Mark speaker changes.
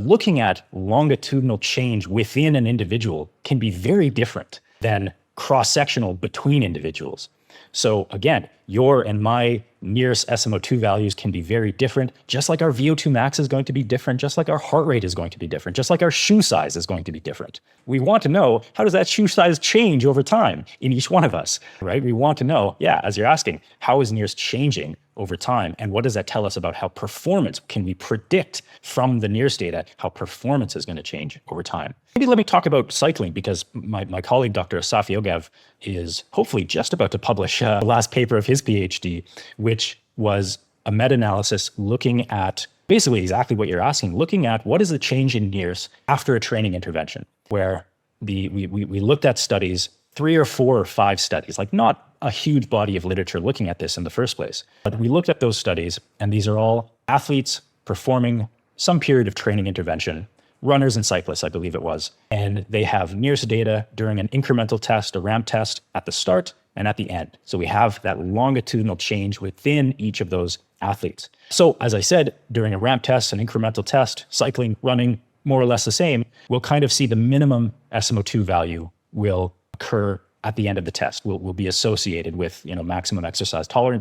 Speaker 1: looking at longitudinal change within an individual can be very different than cross-sectional between individuals. So again, your and my NIRS SMO2 values can be very different, just like our VO2 max is going to be different, just like our heart rate is going to be different, just like our shoe size is going to be different. We want to know, how does that shoe size change over time in each one of us, right? We want to know, yeah, as you're asking, how is NIRS changing over time? And what does that tell us about how performance, can we predict from the NIRS data how performance is going to change over time? Maybe let me talk about cycling, because my colleague, Dr. Asaf Yogav, is hopefully just about to publish the last paper of his PhD, which was a meta-analysis looking at basically exactly what you're asking, looking at what is the change in NIRS after a training intervention, where we looked at studies, 3 or 4 or 5 studies, like not a huge body of literature looking at this in the first place. But we looked at those studies, and these are all athletes performing some period of training intervention, runners and cyclists, I believe it was. And they have NIRS data during an incremental test, a ramp test at the start and at the end. So we have that longitudinal change within each of those athletes. So as I said, during a ramp test, an incremental test, cycling, running, more or less the same, we'll kind of see the minimum SMO2 value will occur at the end of the test, will be associated with maximum exercise tolerance.